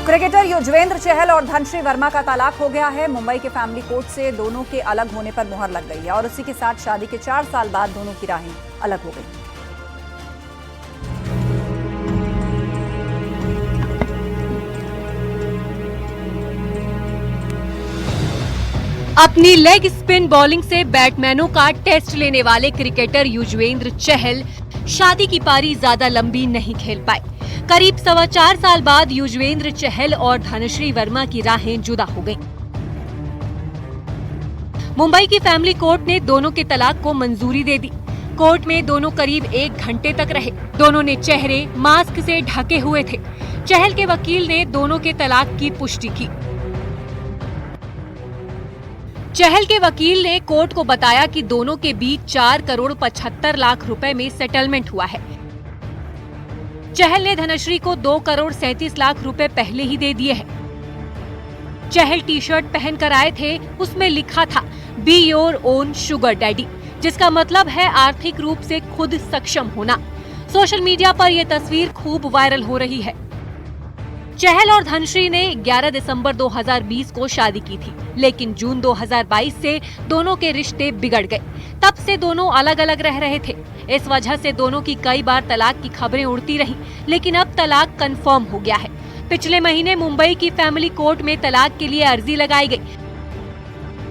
Cricketer Yuzvendra Chahal और धनश्री वर्मा का तलाक हो गया है। मुंबई के फैमिली कोर्ट से दोनों के अलग होने पर मुहर लग गई है और उसी के साथ शादी के 4 साल बाद दोनों की राहें अलग हो गई। अपनी लेग स्पिन बॉलिंग से बैट्समैनों का टेस्ट लेने वाले क्रिकेटर युजवेंद्र चहल शादी की पारी ज्यादा लंबी नहीं खेल पाए। करीब 4.25 साल बाद युजवेंद्र चहल और धनश्री वर्मा की राहें जुदा हो गईं। मुंबई की फैमिली कोर्ट ने दोनों के तलाक को मंजूरी दे दी। कोर्ट में दोनों करीब 1 घंटे तक रहे। दोनों ने चेहरे मास्क से ढके हुए थे। चहल के वकील ने दोनों के तलाक की पुष्टि की। चहल के वकील ने कोर्ट को बताया कि दोनों के बीच 4 करोड़ 75 लाख रुपए में सेटलमेंट हुआ है। चहल ने धनश्री को 2 करोड़ 37 लाख रुपए पहले ही दे दिए हैं। चहल टी शर्ट पहनकर आए थे, उसमें लिखा था be your own sugar daddy, जिसका मतलब है आर्थिक रूप से खुद सक्षम होना। सोशल मीडिया पर यह तस्वीर खूब वायरल हो रही है। चहल और धनश्री ने 11 दिसंबर 2020 को शादी की थी, लेकिन जून 2022 से दोनों के रिश्ते बिगड़ गए। तब से दोनों अलग अलग रह रहे थे। इस वजह से दोनों की कई बार तलाक की खबरें उड़ती रहीं, लेकिन अब तलाक कंफर्म हो गया है। पिछले महीने मुंबई की फैमिली कोर्ट में तलाक के लिए अर्जी लगाई गई।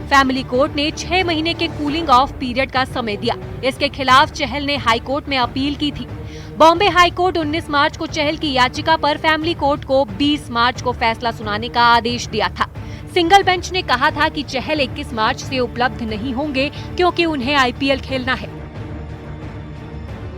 फैमिली कोर्ट ने 6 महीने के कूलिंग ऑफ पीरियड का समय दिया। इसके खिलाफ चहल ने हाई कोर्ट में अपील की थी। बॉम्बे हाई कोर्ट 19 मार्च को चहल की याचिका पर फैमिली कोर्ट को 20 मार्च को फैसला सुनाने का आदेश दिया था। सिंगल बेंच ने कहा था कि चहल 21 मार्च से उपलब्ध नहीं होंगे क्योंकि उन्हें आईपीएल खेलना है।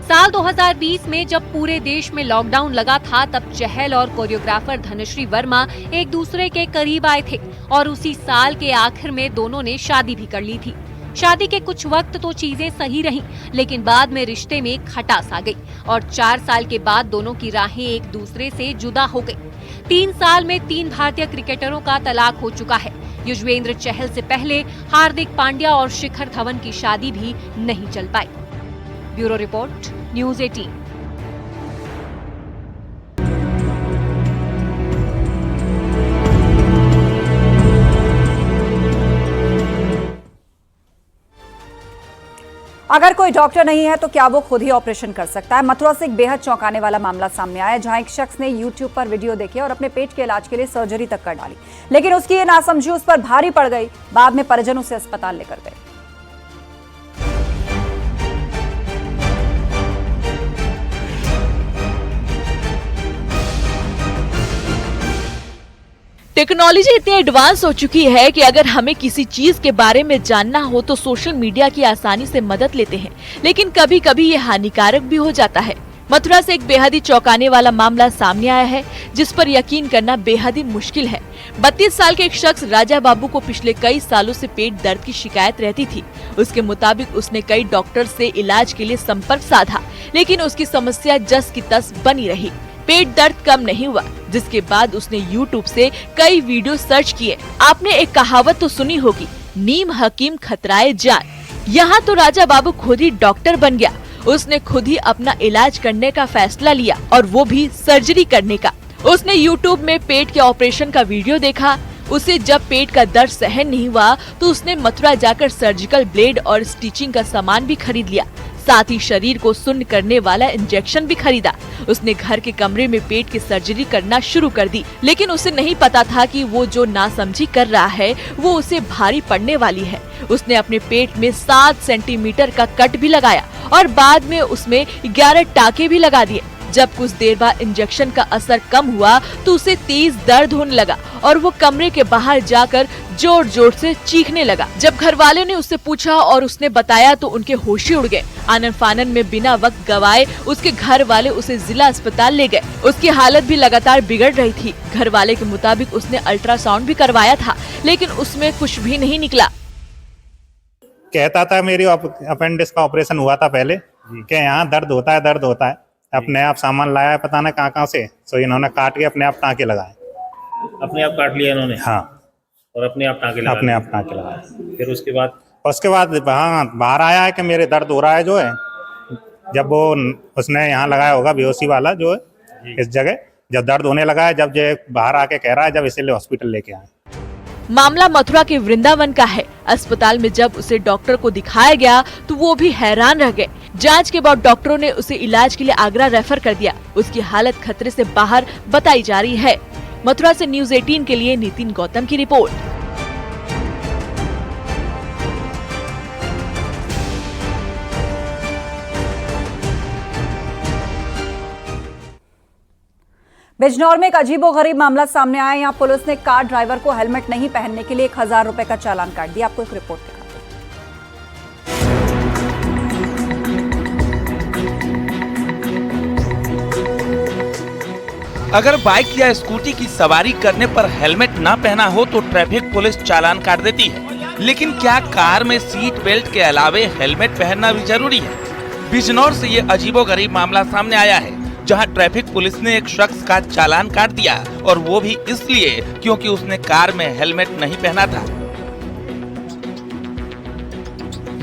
साल 2020 में जब पूरे देश में लॉकडाउन लगा था, तब चहल और कोरियोग्राफर धनश्री वर्मा एक दूसरे के करीब आए थे और उसी साल के आखिर में दोनों ने शादी भी कर ली थी। शादी के कुछ वक्त तो चीजें सही रहीं, लेकिन बाद में रिश्ते में खटास आ गई और 4 साल के बाद दोनों की राहें एक दूसरे से जुदा हो गई। 3 साल में 3 भारतीय क्रिकेटरों का तलाक हो चुका है। युजवेंद्र चहल से पहले हार्दिक पांड्या और शिखर धवन की शादी भी नहीं चल पाई। Bureau report, news 18। अगर कोई डॉक्टर नहीं है तो क्या वो खुद ही ऑपरेशन कर सकता है? मथुरा से एक बेहद चौंकाने वाला मामला सामने आया, जहां एक शख्स ने YouTube पर वीडियो देखे और अपने पेट के इलाज के लिए सर्जरी तक कर डाली, लेकिन उसकी ये नासमझी उस पर भारी पड़ गई। बाद में परिजन उसे अस्पताल लेकर गए। टेक्नोलॉजी इतनी एडवांस हो चुकी है कि अगर हमें किसी चीज के बारे में जानना हो तो सोशल मीडिया की आसानी से मदद लेते हैं, लेकिन कभी कभी ये हानिकारक भी हो जाता है। मथुरा से एक बेहद ही चौंकाने वाला मामला सामने आया है, जिस पर यकीन करना बेहद ही मुश्किल है। 32 साल के एक शख्स राजा बाबू को पिछले कई सालों से पेट दर्द की शिकायत रहती थी। उसके मुताबिक उसने कई डॉक्टर से इलाज के लिए संपर्क साधा, लेकिन उसकी समस्या जस की तस बनी रही। पेट दर्द कम नहीं हुआ, जिसके बाद उसने YouTube से कई वीडियो सर्च किए। आपने एक कहावत तो सुनी होगी, नीम हकीम खतराए जान। यहाँ तो राजा बाबू खुद ही डॉक्टर बन गया। उसने खुद ही अपना इलाज करने का फैसला लिया, और वो भी सर्जरी करने का। उसने YouTube में पेट के ऑपरेशन का वीडियो देखा। उसे जब पेट का दर्द सहन नहीं हुआ तो उसने मथुरा जाकर सर्जिकल ब्लेड और स्टिचिंग का सामान भी खरीद लिया। साथ ही शरीर को सुन्न करने वाला इंजेक्शन भी खरीदा। उसने घर के कमरे में पेट की सर्जरी करना शुरू कर दी, लेकिन उसे नहीं पता था कि वो जो नासमझी कर रहा है वो उसे भारी पड़ने वाली है। उसने अपने पेट में 7 सेंटीमीटर का कट भी लगाया और बाद में उसमें 11 टाके भी लगा दिए। जब कुछ देर बाद इंजेक्शन का असर कम हुआ तो उसे तेज दर्द होने लगा और वो कमरे के बाहर जाकर जोर जोर से चीखने लगा। जब घर वाले ने उससे पूछा और उसने बताया तो उनके होश ही उड़ गए। आनन फानन में बिना वक्त गवाए उसके घर वाले उसे जिला अस्पताल ले गए। उसकी हालत भी लगातार बिगड़ रही थी। घर वाले के मुताबिक उसने अल्ट्रासाउंड भी करवाया था, लेकिन उसमें कुछ भी नहीं निकला। कहता था मेरी अपेंडिक्स का ऑपरेशन हुआ था पहले, कि यहाँ दर्द होता है। अपने आप सामान लाया है पता नहीं कहाँ से, तो इन्होंने काट के अपने आप टाँके लगाए। अपने आप काट लिया इन्होंने? हाँ, और अपने आप टाँके लगाए? अपने आप टाँके लगाए। फिर उसके बाद हाँ, बाहर आया है कि मेरे दर्द हो रहा है जो है। जब वो उसने यहाँ लगाया होगा बेहोशी वाला जो है इस जगह, जब दर्द होने लगा है, जब जो बाहर आके कह रहा है, जब इसीलिए हॉस्पिटल लेके आए। मामला मथुरा के वृंदावन का है। अस्पताल में जब उसे डॉक्टर को दिखाया गया तो वो भी हैरान रह गए। जांच के बाद डॉक्टरों ने उसे इलाज के लिए आगरा रेफर कर दिया। उसकी हालत खतरे से बाहर बताई जा रही है। मथुरा से न्यूज़ 18 के लिए नितिन गौतम की रिपोर्ट। बिजनौर में एक अजीबोगरीब मामला सामने आया। यहाँ पुलिस ने कार ड्राइवर को हेलमेट नहीं पहनने के लिए 1000 रुपए का चालान काट दिया। आपको एक रिपोर्ट दिखाते हैं। अगर बाइक या स्कूटी की सवारी करने पर हेलमेट ना पहना हो तो ट्रैफिक पुलिस चालान काट देती है, लेकिन क्या कार में सीट बेल्ट के अलावे हेलमेट पहनना भी जरूरी है? बिजनौर से ये अजीबोगरीब मामला सामने आया है, जहां ट्रैफिक पुलिस ने एक शख्स का चालान काट दिया, और वो भी इसलिए क्योंकि उसने कार में हेलमेट नहीं पहना था।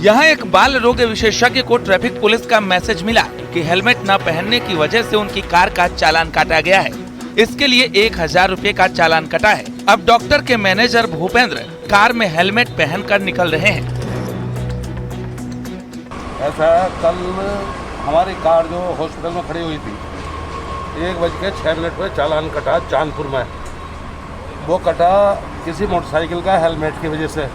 यहाँ एक बाल रोग विशेषज्ञ को ट्रैफिक पुलिस का मैसेज मिला कि हेलमेट न पहनने की वजह से उनकी कार का चालान काटा गया है। इसके लिए 1000 रुपए का चालान कटा है। अब डॉक्टर के मैनेजर भूपेंद्र कार में हेलमेट पहनकर निकल रहे हैं। ऐसा कल हमारी कार जो हॉस्पिटल में खड़ी हुई थी, 1:06 पर चालान कटा चांदपुर में। वो कटा किसी मोटरसाइकिल का हेलमेट की वजह से।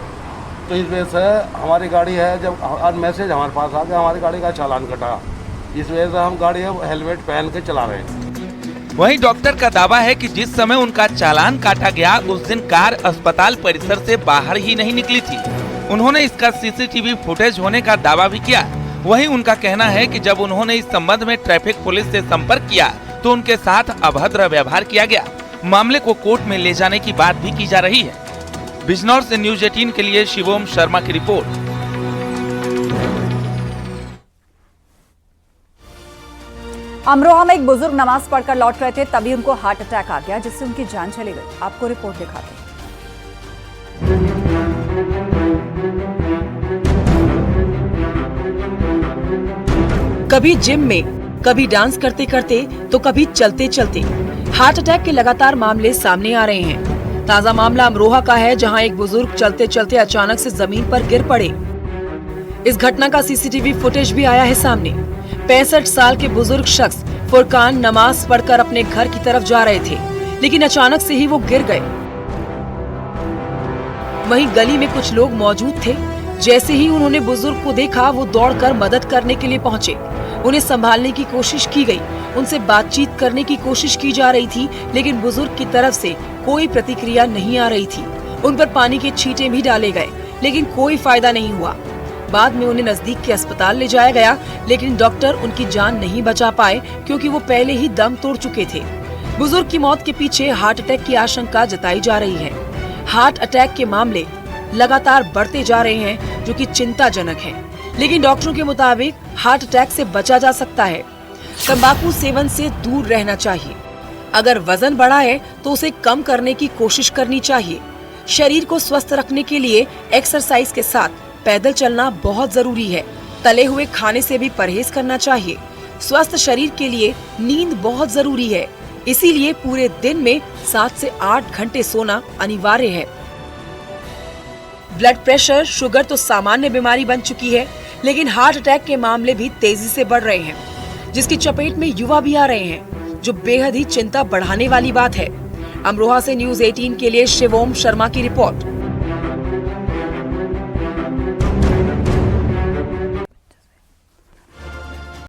तो इस वजह से हमारी गाड़ी है, जब आज मैसेज हमारे पास आ गया हमारी गाड़ी का चालान कटा, इस वजह से हम गाड़ी हेलमेट पहन के चला रहे हैं। वहीं डॉक्टर का दावा है कि जिस समय उनका चालान काटा गया उस दिन कार अस्पताल परिसर से बाहर ही नहीं निकली थी। उन्होंने इसका सीसीटीवी फुटेज होने का दावा भी किया। वहीं उनका कहना है कि जब उन्होंने इस संबंध में ट्रैफिक पुलिस से संपर्क किया तो उनके साथ अभद्र व्यवहार किया गया। मामले को कोर्ट में ले जाने की बात भी की जा रही है। बिजनौर से न्यूज़ 18 के लिए शिवम शर्मा की रिपोर्ट। अमरोहा में एक बुजुर्ग नमाज पढ़कर लौट रहे थे, तभी उनको हार्ट अटैक आ गया, जिससे उनकी जान चली गई। आपको रिपोर्ट दिखाते हैं। कभी जिम में, कभी डांस करते करते तो कभी चलते चलते हार्ट अटैक के लगातार मामले सामने आ रहे हैं। ताजा मामला अमरोहा का है, जहां एक बुजुर्ग चलते चलते अचानक से जमीन पर गिर पड़े। इस घटना का सीसीटीवी फुटेज भी आया है सामने। 65 साल के बुजुर्ग शख्स फुरकान नमाज पढ़कर अपने घर की तरफ जा रहे थे, लेकिन अचानक से ही वो गिर गए। वहीं गली में कुछ लोग मौजूद थे। जैसे ही उन्होंने बुजुर्ग को देखा, वो दौड़कर मदद करने के लिए पहुंचे। उन्हें संभालने की कोशिश की गई, उनसे बातचीत करने की कोशिश की जा रही थी, लेकिन बुजुर्ग की तरफ से कोई प्रतिक्रिया नहीं आ रही थी। उन पर पानी के छींटे भी डाले गए, लेकिन कोई फायदा नहीं हुआ। बाद में उन्हें नजदीक के अस्पताल ले जाया गया, लेकिन डॉक्टर उनकी जान नहीं बचा पाए, क्योंकि वो पहले ही दम तोड़ चुके थे। बुजुर्ग की मौत के पीछे हार्ट अटैक की आशंका जताई जा रही है। हार्ट अटैक के मामले लगातार बढ़ते जा रहे हैं, जो कि चिंताजनक है, लेकिन डॉक्टरों के मुताबिक हार्ट अटैक से बचा जा सकता है। तंबाकू सेवन से दूर रहना चाहिए। अगर वजन बढ़ा है तो उसे कम करने की कोशिश करनी चाहिए। शरीर को स्वस्थ रखने के लिए एक्सरसाइज के साथ पैदल चलना बहुत जरूरी है। तले हुए खाने से भी परहेज करना चाहिए। स्वस्थ शरीर के लिए नींद बहुत जरूरी है, इसीलिए पूरे दिन में 7 से 8 घंटे सोना अनिवार्य है। ब्लड प्रेशर, शुगर तो सामान्य बीमारी बन चुकी है, लेकिन हार्ट अटैक के मामले भी तेजी से बढ़ रहे हैं, जिसकी चपेट में युवा भी आ रहे हैं, जो बेहद ही चिंता बढ़ाने वाली बात है। अमरोहा से न्यूज़ 18 के लिए शिवम शर्मा की रिपोर्ट।